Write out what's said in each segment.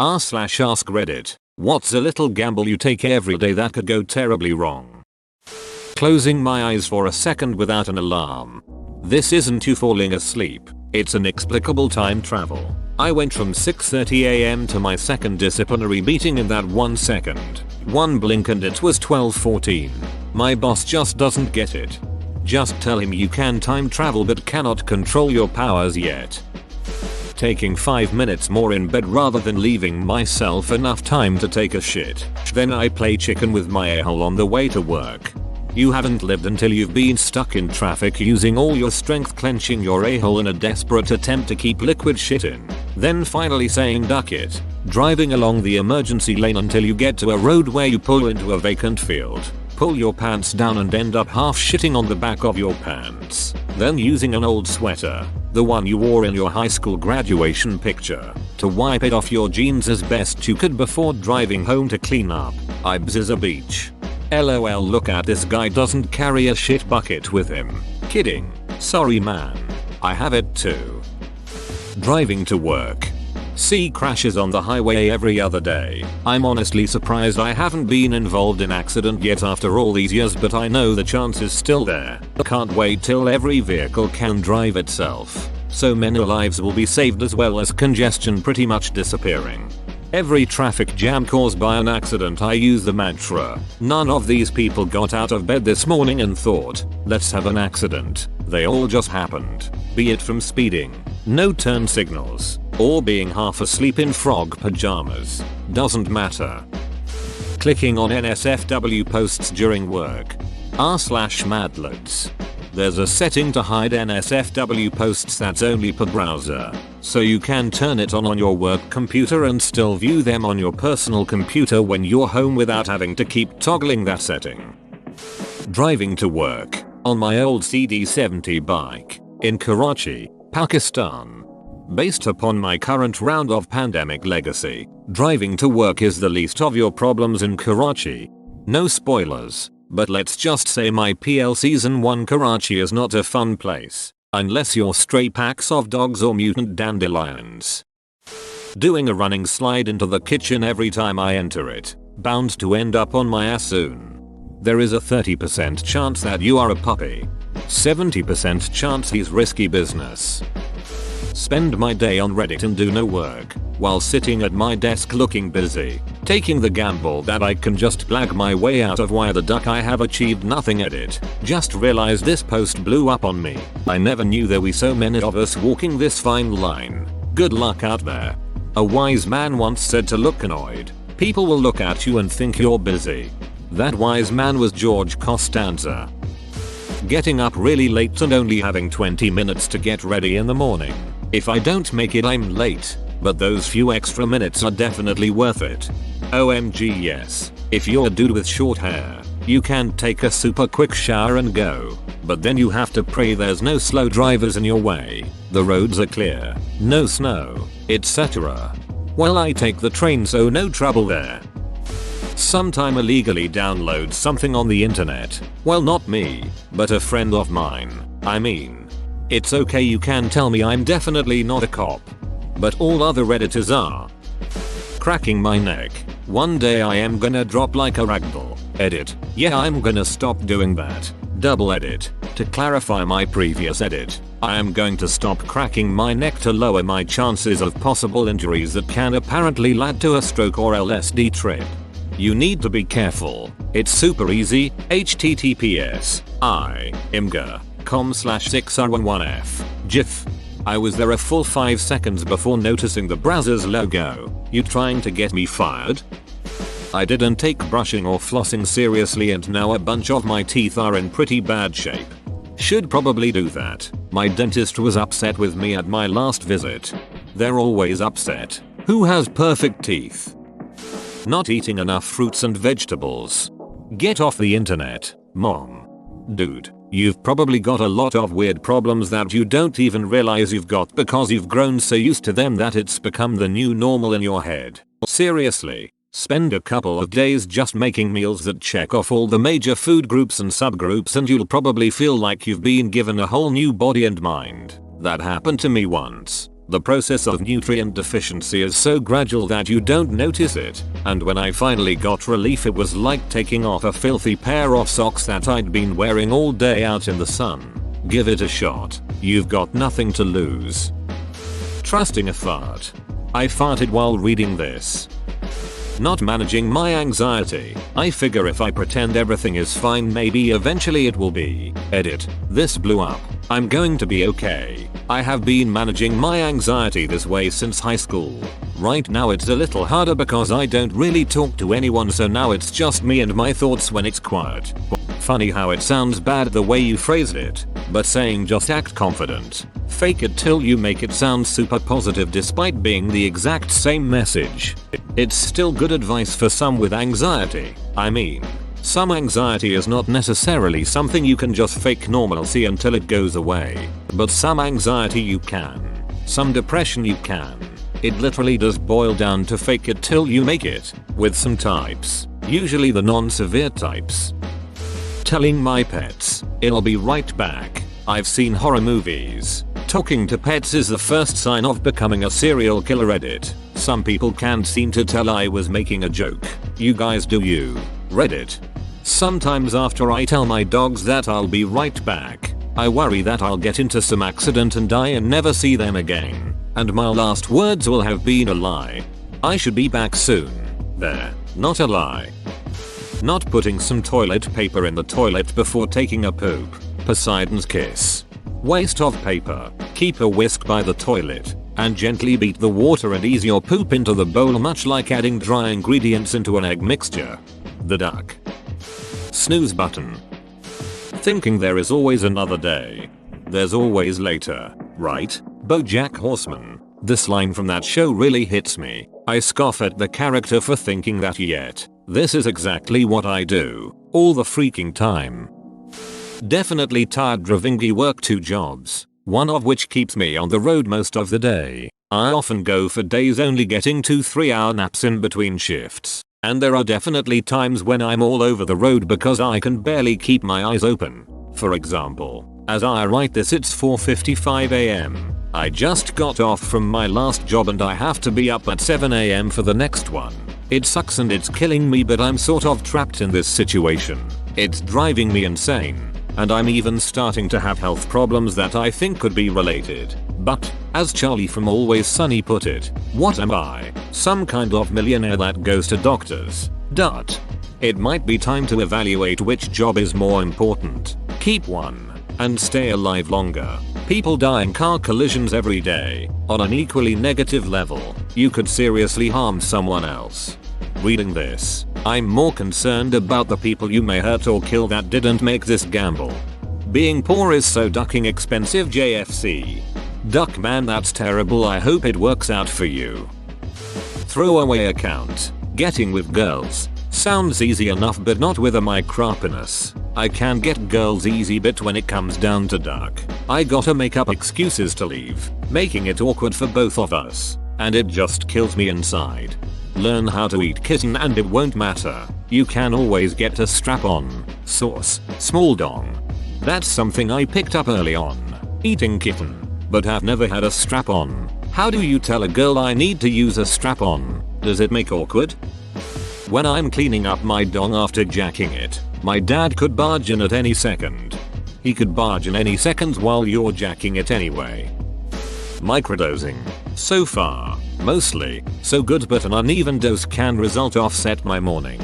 r/ask Reddit. What's a little gamble you take every day that could go terribly wrong? Closing my eyes for a second without an alarm. This isn't you falling asleep. It's inexplicable time travel. I went from 6:30 am to my second disciplinary meeting in that 1 second. One blink and it was 12:14. My boss just doesn't get it. Just tell him you can time travel but cannot control your powers yet. Taking 5 minutes more in bed rather than leaving myself enough time to take a shit. Then I play chicken with my a-hole on the way to work. You haven't lived until you've been stuck in traffic using all your strength clenching your a-hole in a desperate attempt to keep liquid shit in. Then finally saying duck it. Driving along the emergency lane until you get to a road where you pull into a vacant field. Pull your pants down and end up half shitting on the back of your pants. Then using an old sweater, the one you wore in your high school graduation picture, to wipe it off your jeans as best you could before driving home to clean up. Ibs is a beach. LOL, look at this guy doesn't carry a shit bucket with him. Kidding. Sorry man. I have it too. Driving to work. See crashes on the highway every other day. I'm honestly surprised I haven't been involved in accident yet after all these years, but I know the chance is still there. Can't wait till every vehicle can drive itself. So many lives will be saved as well as congestion pretty much disappearing. Every traffic jam caused by an accident I use the mantra, none of these people got out of bed this morning and thought, let's have an accident. They all just happened. Be it from speeding, no turn signals, or being half asleep in frog pajamas. Doesn't matter. Clicking on NSFW posts during work. r/madlads. There's a setting to hide NSFW posts that's only per browser, so you can turn it on your work computer and still view them on your personal computer when you're home without having to keep toggling that setting. Driving to work on my old CD70 bike in Karachi, Pakistan. Based upon my current round of pandemic legacy, driving to work is the least of your problems in Karachi. No spoilers. But let's just say my PL Season 1 Karachi is not a fun place, unless you're stray packs of dogs or mutant dandelions. Doing a running slide into the kitchen every time I enter it, bound to end up on my ass soon. There is a 30% chance that you are a puppy. 70% chance he's risky business. Spend my day on Reddit and do no work, while sitting at my desk looking busy, taking the gamble that I can just blag my way out of why the duck I have achieved nothing at it. Just realized this post blew up on me. I never knew there were so many of us walking this fine line. Good luck out there. A wise man once said to look annoyed. People will look at you and think you're busy. That wise man was George Costanza. Getting up really late and only having 20 minutes to get ready in the morning. If I don't make it, I'm late, but those few extra minutes are definitely worth it. OMG yes. If you're a dude with short hair, you can take a super quick shower and go. But then you have to pray there's no slow drivers in your way, the roads are clear, no snow, etc. Well, I take the train, so no trouble there. Sometime illegally download something on the internet. Well, not me, but a friend of mine. I mean, it's okay, you can tell me I'm definitely not a cop. But all other Redditors are. Cracking my neck. One day I am gonna drop like a ragdoll. Edit. Yeah, I'm gonna stop doing that. Double edit. To clarify my previous edit, I am going to stop cracking my neck to lower my chances of possible injuries that can apparently lead to a stroke or LSD trip. You need to be careful. It's super easy. https imgur.com/6r11f. GIF. I was there a full 5 seconds before noticing the browser's logo. You trying to get me fired? I didn't take brushing or flossing seriously and now a bunch of my teeth are in pretty bad shape. Should probably do that. My dentist was upset with me at my last visit. They're always upset. Who has perfect teeth? Not eating enough fruits and vegetables. Get off the internet, mom. Dude, you've probably got a lot of weird problems that you don't even realize you've got because you've grown so used to them that it's become the new normal in your head. Seriously, spend a couple of days just making meals that check off all the major food groups and subgroups and you'll probably feel like you've been given a whole new body and mind. That happened to me once. The process of nutrient deficiency is so gradual that you don't notice it, and when I finally got relief it was like taking off a filthy pair of socks that I'd been wearing all day out in the sun. Give it a shot. You've got nothing to lose. Trusting a fart. I farted while reading this. Not managing my anxiety. I figure if I pretend everything is fine maybe eventually it will be. Edit. This blew up. I'm going to be okay. I have been managing my anxiety this way since high school. Right now it's a little harder because I don't really talk to anyone, so now it's just me and my thoughts when it's quiet. Funny how it sounds bad the way you phrased it, but saying just act confident. Fake it till you make it sound super positive despite being the exact same message. It's still good advice for some with anxiety. I mean, some anxiety is not necessarily something you can just fake normalcy until it goes away. But some anxiety you can. Some depression you can. It literally does boil down to fake it till you make it, with some types. Usually the non-severe types. Telling my pets, "I'll be right back." I've seen horror movies. Talking to pets is the first sign of becoming a serial killer. Edit. Some people can't seem to tell I was making a joke. You guys do you. Reddit. Sometimes after I tell my dogs that I'll be right back, I worry that I'll get into some accident and die and never see them again. And my last words will have been a lie. I should be back soon. There. Not a lie. Not putting some toilet paper in the toilet before taking a poop. Poseidon's kiss. Waste of paper. Keep a whisk by the toilet and gently beat the water and ease your poop into the bowl, much like adding dry ingredients into an egg mixture. The duck. Snooze button. Thinking there is always another day. There's always later, right? BoJack Horseman. This line from that show really hits me. I scoff at the character for thinking that, yet this is exactly what I do all the freaking time. Definitely tired driving. I work 2 jobs, one of which keeps me on the road most of the day. I often go for days only getting 2-3 hour naps in between shifts. And there are definitely times when I'm all over the road because I can barely keep my eyes open. For example, as I write this it's 4:55 am. I just got off from my last job and I have to be up at 7 am for the next one. It sucks and it's killing me, but I'm sort of trapped in this situation. It's driving me insane. And I'm even starting to have health problems that I think could be related. But, as Charlie from Always Sunny put it, what am I? Some kind of millionaire that goes to doctors. It might be time to evaluate which job is more important. Keep one and stay alive longer. People die in car collisions every day. On an equally negative level, you could seriously harm someone else. Reading this, I'm more concerned about the people you may hurt or kill that didn't make this gamble. Being poor is so ducking expensive. JFC. Duck man, that's terrible. I hope it works out for you. Throwaway account. Getting with girls. Sounds easy enough, but not with a micropenis. I can get girls easy, but when it comes down to duck, I gotta make up excuses to leave, making it awkward for both of us. And it just kills me inside. Learn how to eat kitten and it won't matter. You can always get a strap-on. Source, small dong. That's something I picked up early on. Eating kitten. But have never had a strap-on. How do you tell a girl I need to use a strap-on? Does it make awkward? When I'm cleaning up my dong after jacking it, my dad could barge in at any second. He could barge in any seconds while you're jacking it anyway. Microdosing. So far, mostly, so good, but an uneven dose can result offset my morning.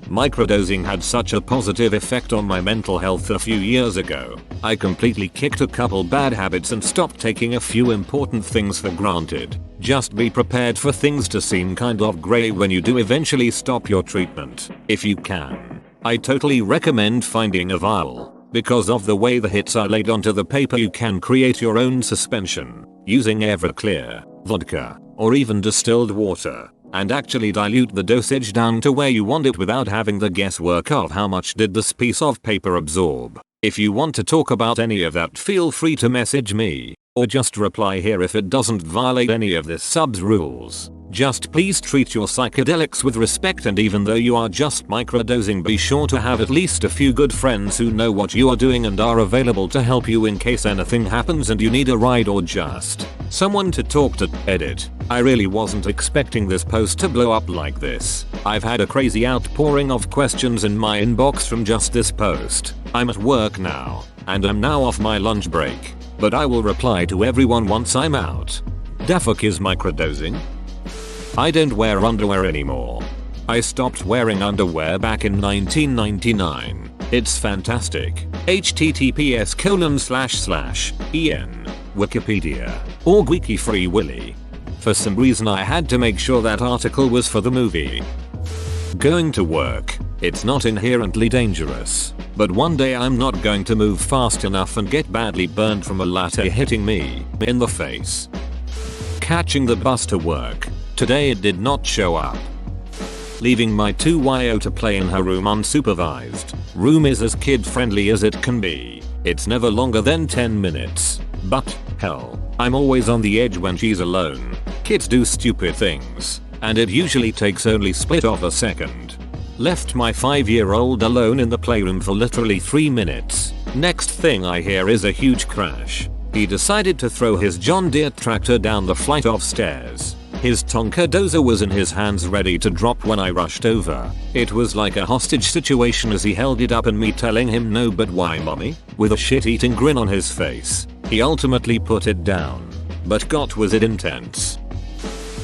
Microdosing had such a positive effect on my mental health a few years ago. I completely kicked a couple bad habits and stopped taking a few important things for granted. Just be prepared for things to seem kind of grey when you do eventually stop your treatment, if you can. I totally recommend finding a vial. Because of the way the hits are laid onto the paper, you can create your own suspension, using Everclear, vodka, or even distilled water, and actually dilute the dosage down to where you want it without having the guesswork of how much did this piece of paper absorb. If you want to talk about any of that, feel free to message me, or just reply here if it doesn't violate any of this sub's rules. Just please treat your psychedelics with respect, and even though you are just microdosing, be sure to have at least a few good friends who know what you are doing and are available to help you in case anything happens and you need a ride or just someone to talk to. Edit. I really wasn't expecting this post to blow up like this. I've had a crazy outpouring of questions in my inbox from just this post. I'm at work now, and I'm now off my lunch break, but I will reply to everyone once I'm out. Da fuck is microdosing? I don't wear underwear anymore. I stopped wearing underwear back in 1999. It's fantastic. https://en Wikipedia org wiki free willy. For some reason I had to make sure that article was for the movie. Going to work. It's not inherently dangerous, but one day I'm not going to move fast enough and get badly burned from a latte hitting me in the face. Catching the bus to work. Today it did not show up. Leaving my 2yo to play in her room unsupervised. Room is as kid friendly as it can be. It's never longer than 10 minutes. But, hell, I'm always on the edge when she's alone. Kids do stupid things, and it usually takes only split of a second. Left my 5-year-old alone in the playroom for literally 3 minutes. Next thing I hear is a huge crash. He decided to throw his John Deere tractor down the flight of stairs. His Tonka dozer was in his hands ready to drop when I rushed over. It was like a hostage situation as he held it up and me telling him no but why mommy? With a shit-eating grin on his face. He ultimately put it down. But God was it intense.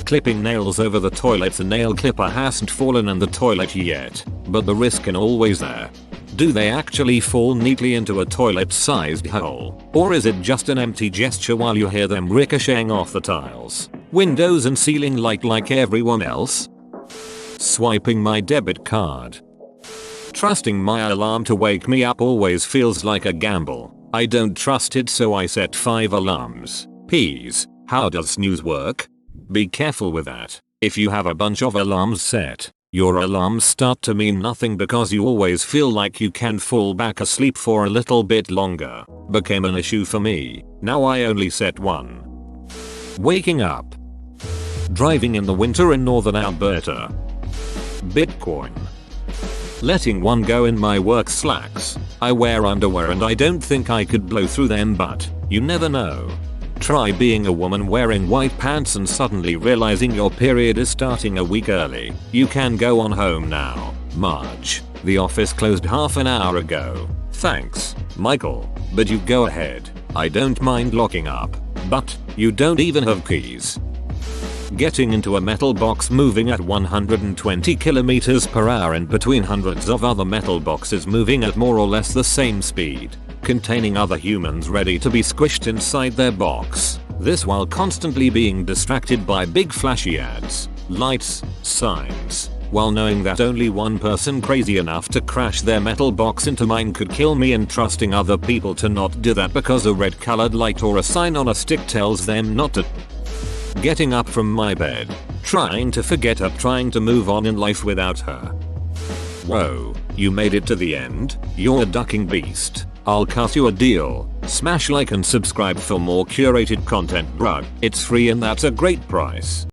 Clipping nails over the toilet. The nail clipper hasn't fallen in the toilet yet, but the risk is always there. Do they actually fall neatly into a toilet-sized hole? Or is it just an empty gesture while you hear them ricocheting off the tiles, windows and ceiling like everyone else? Swiping my debit card. Trusting my alarm to wake me up always feels like a gamble. I don't trust it, so I set 5 alarms. Please, how does snooze work? Be careful with that. If you have a bunch of alarms set, your alarms start to mean nothing because you always feel like you can fall back asleep for a little bit longer. Became an issue for me. Now I only set 1. Waking up. Driving in the winter in northern Alberta. Bitcoin. Letting one go in my work slacks. I wear underwear and I don't think I could blow through them, but you never know. Try being a woman wearing white pants and suddenly realizing your period is starting a week early. You can go on home now. Marge. The office closed half an hour ago. Thanks, Michael, but you go ahead. I don't mind locking up. But you don't even have keys. Getting into a metal box moving at 120 km/h and between hundreds of other metal boxes moving at more or less the same speed, containing other humans ready to be squished inside their box. This while constantly being distracted by big flashy ads, lights, signs, while knowing that only one person crazy enough to crash their metal box into mine could kill me, and trusting other people to not do that because a red colored light or a sign on a stick tells them not to. Getting up from my bed, trying to forget her, trying to move on in life without her. Whoa, you made it to the end? You're a ducking beast. I'll cut you a deal. Smash like and subscribe for more curated content, bruh. It's free and that's a great price.